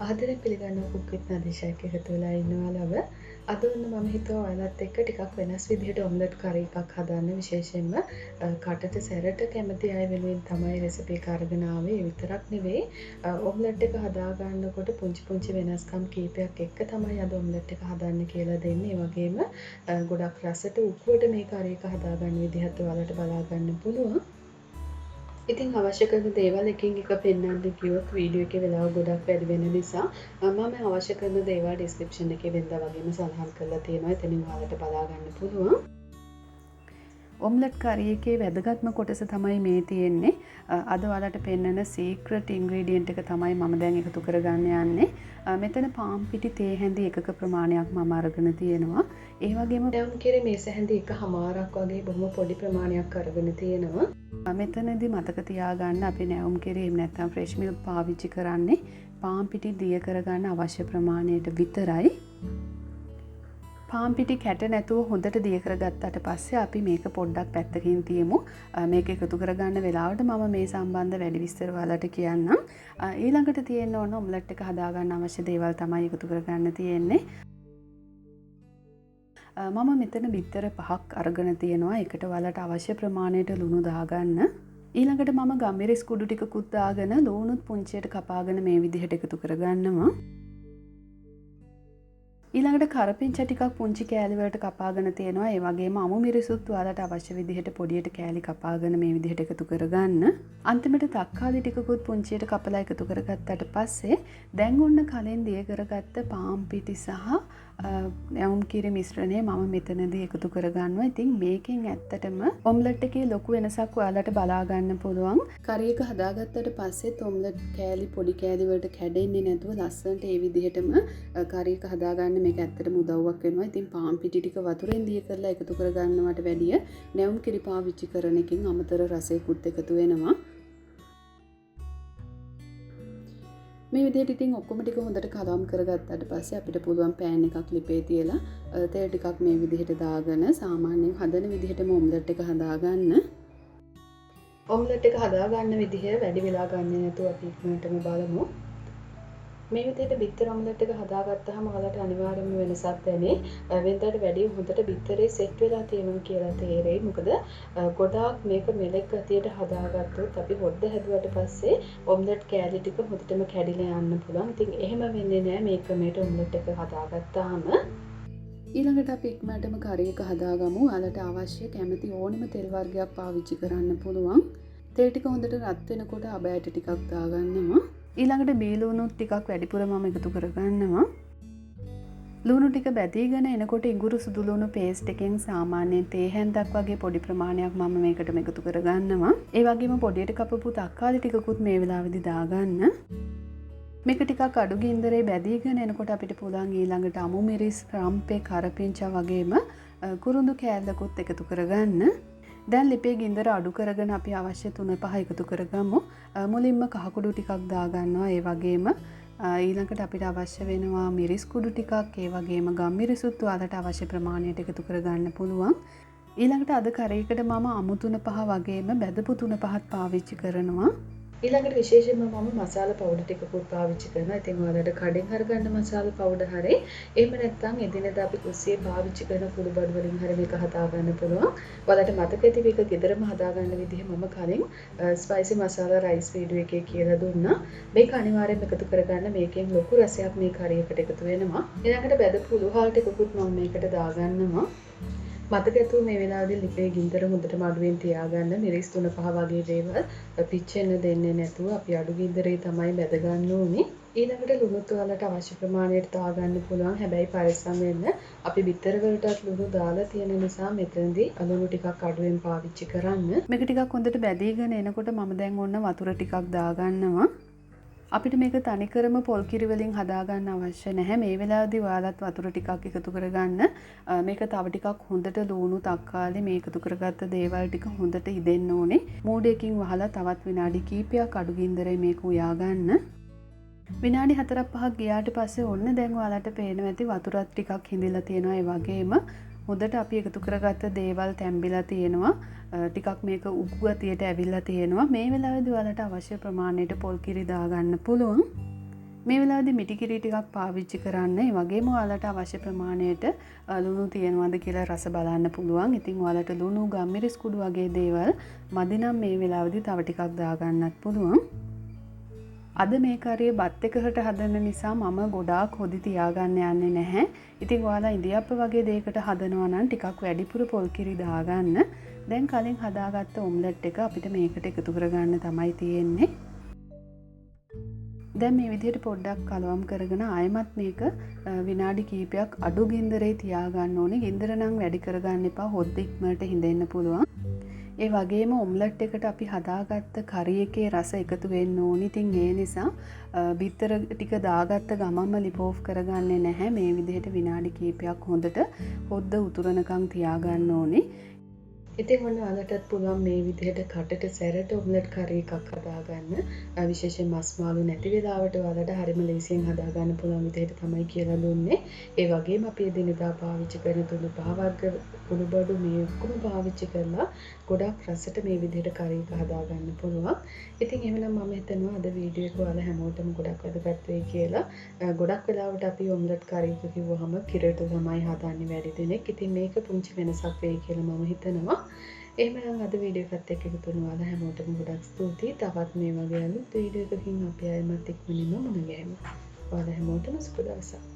ආදරයෙන් පිළිගන්නවා කුක්විත් නදීෂාක් එකතු වෙලා ඉන්නවා ලව. අද ඔන්න මම හිතුවා ඔයාලත් එක්ක ටිකක් වෙනස් විදිහට ඔම්ලට් කරි එකක් හදන්න විශේෂයෙන්ම කටට සැරට කැමති අය වෙනුවෙන් තමයි රෙසිපි එක අරගෙන ආවේ. ඒ විතරක් නෙවෙයි ඔම්ලට් එක හදා ගන්නකොට පුංචි පුංචි වෙනස්කම් කීපයක් එක්ක තමයි අද ඔම්ලට් එක හදන්න කියලා දෙන්නේ. ඒ වගේම ගොඩක් රසට උකුවට මේ කරි එක හදා ගන්න විදිහත් ඔයාලට බලා ගන්න පුළුවන්. ඉතින් අවශ්‍ය කරන දේවල් එකින් එක පෙන්වන්න කිව්වොත් වීඩියෝ එකේ වෙලාව ගොඩක් වැඩි වෙන නිසා මම අවශ්‍ය කරන දේවල් ඩිස්ක්‍රිප්ෂන් එකේ වෙනදා වගේම සඳහන් කරලා තියෙනවා. එතනින් ඔයාලට බලා ගන්න පුළුවන්. ඔම්ලට් කරි එකේ වැදගත්ම කොටස තමයි මේ තියෙන්නේ. අද ඔයාලට පෙන්වන සීක්‍රට් ඉන්ග්‍රීඩියන්ට් එක තමයි මම දැන් එකතු කරගන්න යන්නේ. මෙතන පාන් පිටි තේ හැඳි එකක ප්‍රමාණයක් මම අරගෙන තියෙනවා. ඒ වගේම දැන් කිරි මේස හැඳි එකමාරක් වගේ බොහොම පොඩි ප්‍රමාණයක් අරගෙන තියෙනවා. මෙතනදී මතක තියාගන්න අපි නැවුම් කිරි එහෙම නැත්නම් ෆ්‍රෙෂ් මිල්ක් පාවිච්චි කරන්නේ පාන් පිටි දිය කරගන්න අවශ්‍ය ප්‍රමාණයට විතරයි. පාන් පිටි කැට නැතුව හොඳට දිය කරගත්තට පස්සේ අපි මේක පොඩ්ඩක් පැත්තකින් තියමු. මේක එකතු කරගන්න වෙලාවට මම මේ සම්බන්ධ වැඩි විස්තර ඔයාලට කියන්නම්. ඊළඟට තියෙන්න ඕන ඔම්ලට් එක හදාගන්න අවශ්‍ය දේවල් තමයි එකතු කරගන්න තියෙන්නේ. මම මෙතන බිත්තර 5ක් අරගෙන තියෙනවා. ඒකට ඔයාලට අවශ්‍ය ප්‍රමාණයට ලුණු දාගන්න. ඊළඟට මම ගම්මිරිස් කුඩු ටිකකුත් දාගෙන ලුණුත් පුංචියට කපාගෙන මේ විදිහට එකතු කරගන්නවා. ඊළඟට කරපිංචා ටිකක් පුංචි කෑලි වලට කපාගෙන තියෙනවා. ඒ වගේම අමු මිරිසුත් ඔයාලට අවශ්‍ය විදිහට පොඩියට කෑලි කපාගෙන මේ විදිහට එකතු කරගන්න. අන්තිමට තක්කාලි ටිකකුත් පුංචියට කපලා එකතු කරගත්තට පස්සේ දැන් ඔන්න කලින් දිය කරගත්ත පාන් පිටි සහ නැවුම් කිරි මිශ්‍රණය මම මෙතනදී එකතු කරගන්නවා. ඉතින් මේකෙන් ඇත්තටම ඔම්ලට් එකේ ලොකු වෙනසක් ඔයාලට බලා ගන්න පුළුවන්. කරි එක හදාගත්තට පස්සෙත් ඔම්ලට් කෑලි පොඩි කෑලි වලට කැඩෙන්නේ නැතුව ලස්සනට ඒ විදිහටම කරි එක හදාගන්න මේක ඇත්තටම උදව්වක් වෙනවා. ඉතින් පාන් පිටි ටික වතුරෙන් දිය කරලා එකතු කරගන්නවට වැඩිය නැවුම් කිරි පාවිච්චි කරන එකෙන් අමතර රසයකුත් එකතු වෙනවා. මේ විදිහට ඉතින් ඔක්කොම ටික හොඳට කලවම් කරගත්තාට පස්සේ අපිට පුළුවන් පෑන් එකක් ලිපේ තියලා තෙල් ටිකක් මේ විදිහට දාගෙන සාමාන්‍යයෙන් හදන විදිහටම ඔම්ලට් එක හදාගන්න. ඔම්ලට් එක හදාගන්න විදිහ වැඩි වෙලා ගන්න නැතුව අපි ඉක්මනටම බලමු. මේ විදිහට බිත්තර ඔම්ලට් එක හදාගත්තාම ඔයාලට අනිවාර්යයෙන්ම වෙනසක් දැනේ. වෙනදාට වැඩිය හොඳට බිත්තරේ සෙට් වෙලා තියෙනවා කියලා තේරෙයි. මොකද ගොඩාක් මේක මෙලෙක් ගතියට හදාගත්තොත් අපි හොද්ද හැදුවට පස්සේ ඔම්ලට් කෑලි ටික හොඳටම කැඩිලා යන්න පුළුවන්. ඉතින් එහෙම වෙන්නේ නැහැ මේ ක්‍රමයට ඔම්ලට් එක හදාගත්තාම. ඊළඟට අපි ඉක්මනටම කරි එක හදාගමු. ඔයාලට අවශ්‍ය කැමති ඕනම තෙල් වර්ගයක් පාවිච්චි කරන්න පුළුවන්. තෙල් ටික හොඳට රත් වෙනකොට අබෑට ටිකක් දාගන්නවා. ඊළඟට බී ලුණු ටිකක් වැඩිපුර මම එකතු කරගන්නවා. ලුණු ටික බැදීගෙන එනකොට ඉඟුරු සුදු ලුණු පේස්ට් එකෙන් සාමාන්‍යයෙන් තේ හැන්දක් වගේ පොඩි ප්‍රමාණයක් මම මේකටම එකතු කරගන්නවා. ඒ වගේම පොඩියට කපපු තක්කාලි ටිකකුත් මේ වෙලාවේදී දාගන්න. මේක ටිකක් අඩු ගින්දරේ බැදීගෙන එනකොට අපිට පුළුවන් ඊළඟට අමු මිරිස්, රම්පේ, කරපිංචා වගේම කුරුඳු කෑල්ලකුත් එකතු කරගන්න. දැන් ලිපේ ගින්දර අඩු කරගෙන අපි අවශ්‍ය 3-5 එකතු කරගමු. මුලින්ම කහ කුඩු ටිකක් දාගන්නවා. ඒ වගේම ඊළඟට අපිට අවශ්‍ය වෙනවා මිරිස් කුඩු ටිකක්. ඒ වගේම ගම් මිරිසුත් ඔයාලට අවශ්‍ය ප්‍රමාණයට එකතු කරගන්න පුළුවන්. ඊළඟට අද කරේකට මම අමු 3-5 වගේම බැදපු 3-5ක් පාවිච්චි කරනවා. ඊළඟට විශේෂයෙන්ම මම මසාලා පවුඩර් ටිකකුත් පාවිච්චි කරනවා. ඉතින් ඔයාලට කඩෙන් හරගන්න මසාලා පවුඩර් හරි එහෙම නැත්නම් එදිනෙදා අපි කුස්සියේ පාවිච්චි කරන කුඩු බඩු වලින් හරි මේක හදා ගන්න පුළුවන්. ඔයාලට මතක ඇති මේක ගෙදරම හදා ගන්න විදිහ මම කලින් ස්පයිසි මසාලා රයිස් වීඩියෝ එකේ කියලා දුන්නා. මේක අනිවාර්යයෙන්ම එකතු කරගන්න. මේකෙන් ලොකු රසයක් මේ කරි එකට එකතු වෙනවා. ඊළඟට බැදපු උළුහාල් ටිකකුත් මම මේකට දාගන්නවා. මතක ඇතුව මේ වෙලාවේදී ලිපේ ගින්දර හොඳටම අඩුවෙන් තියාගන්න. මිරිස් 3-5 වගේ දේවල් පිච්චෙන්න දෙන්නේ නැතුව අපි අඩු ගින්දරේ තමයි බැද ගන්න ඕනේ. ඊළඟට ලුණුත් ඔයාලට අවශ්‍ය ප්‍රමාණයට දාගන්න පුළුවන්. හැබැයි පරිස්සම් වෙන්න. අපි බිත්තර වලටත් ලුණු දාලා තියෙන නිසා මෙතනදී ලුණු ටිකක් අඩුවෙන් පාවිච්චි කරන්න. මේක ටිකක් හොඳට බැදීගෙන එනකොට මම දැන් ඔන්න වතුර ටිකක් දාගන්නවා. අපිට මේක තනිකරම පොල් කිරි වලින් හදාගන්න අවශ්‍ය නැහැ. මේ වෙලාවේදී ඔයාලත් වතුර ටිකක් එකතු කරගන්න. මේක තව ටිකක් හොඳට ලුණු තක්කාලි මේ එකතු කරගත්ත දේවල් ටික හොඳට ඉදෙන්න ඕනේ. මූඩයකින් වහලා තවත් විනාඩි කිහිපයක් අඩු ගින්දරේ මේක උයා ගන්න. විනාඩි 4-5ක් ගියාට පස්සේ ඔන්න දැන් ඔයාලට පේනවා ඇති වතුරත් ටිකක් හිඳිලා තියෙනවා. ඒ වගේම හොඳට අපි එකතු කරගත්ත දේවල් තැම්බිලා තියෙනවා. ටිකක් මේක උගු ගතියට ඇවිල්ලා තියෙනවා. මේ වෙලාවේදී ඔයාලට අවශ්‍ය ප්‍රමාණයට පොල් කිරි දාගන්න පුළුවන්. මේ වෙලාවේදී මිටි කිරි ටිකක් පාවිච්චි කරන්න. ඒ වගේම ඔයාලට අවශ්‍ය ප්‍රමාණයට ලුණු තියෙනවද කියලා රස බලන්න පුළුවන්. ඉතින් ඔයාලට ලුණු, ගම්මිරිස් කුඩු වගේ දේවල් මදි නම් මේ වෙලාවේදී තව ටිකක් දාගන්නත් පුළුවන්. අද මේ කරිය බත් එකකට හදන නිසා මම ගොඩාක් හොදි තියාගන්න යන්නේ නැහැ. ඉතින් ඔයාලා ඉදියප්ප වගේ දෙයකට හදනවා නම් ටිකක් වැඩිපුර පොල් කිරි දාගන්න. දැන් කලින් හදාගත්ත ඔම්ලට් එක අපිට මේකට එකතු කරගන්න තමයි තියෙන්නේ. දැන් මේ විදිහට පොඩ්ඩක් කලවම් කරගෙන ආයෙමත් මේක විනාඩි කිහිපයක් අඩු ගින්දරේ තියාගන්න ඕනේ. ගින්දර නම් වැඩි කරගන්න එපා. හොද්ද ඉක්මනට හිඳෙන්න පුළුවන්. ඒ වගේම ඔම්ලට් එකට අපි හදාගත්ත කරි එකේ රස එකතු වෙන්න ඕනි. ඉතින් ඒ නිසා බිත්තර ටික දාගත්ත ගමන්ම ලිප් ඔෆ් කරගන්නේ නැහැ. මේ විදිහට විනාඩි කිහිපයක් හොඳට හොද්ද උතුරනකම් තියාගන්න ඕනේ. ඉතින් ඔන්න ඔයාලටත් පුළුවන් මේ විදිහට කටට සැරට ඔම්ලට් කරි එකක් හදාගන්න. විශේෂයෙන් මස් මාළු නැති වෙලාවට ඔයාලට හරිම ලේසියෙන් හදාගන්න පුළුවන් විදිහට තමයි කියලා දුන්නේ. ඒ වගේම අපි එදිනෙදා පාවිච්චි කරන තුඩු පහ වර්ග කුණු බඩු මේ ඔක්කොම පාවිච්චි කරලා ගොඩක් රසට මේ විදිහට කරි එක හදාගන්න පුළුවන්. ඉතින් එහෙනම් මම හිතනවා අද වීඩියෝ එක ඔයාලා හැමෝටම ගොඩක් වැදගත් වෙයි කියලා. ගොඩක් වෙලාවට අපි ඔම්ලට් කරි එක කිව්වහම කිරට තමයි හදන්නේ වැඩි දෙනෙක්. ඉතින් මේක පුංචි වෙනසක් වෙයි කියලා මම හිතනවා. එහෙනම් අද වීඩියෝ එකත් එක්ක එකතු වුණ ඔයාලා හැමෝටම ගොඩක් ස්තුතියි. තවත් මේ වගේ අලුත් වීඩියෝ එකකින් අපි ආයෙමත් ඉක්මනින්ම මුණ ගැහෙමු. ඔයාලා හැමෝටම සුබ දවසක්.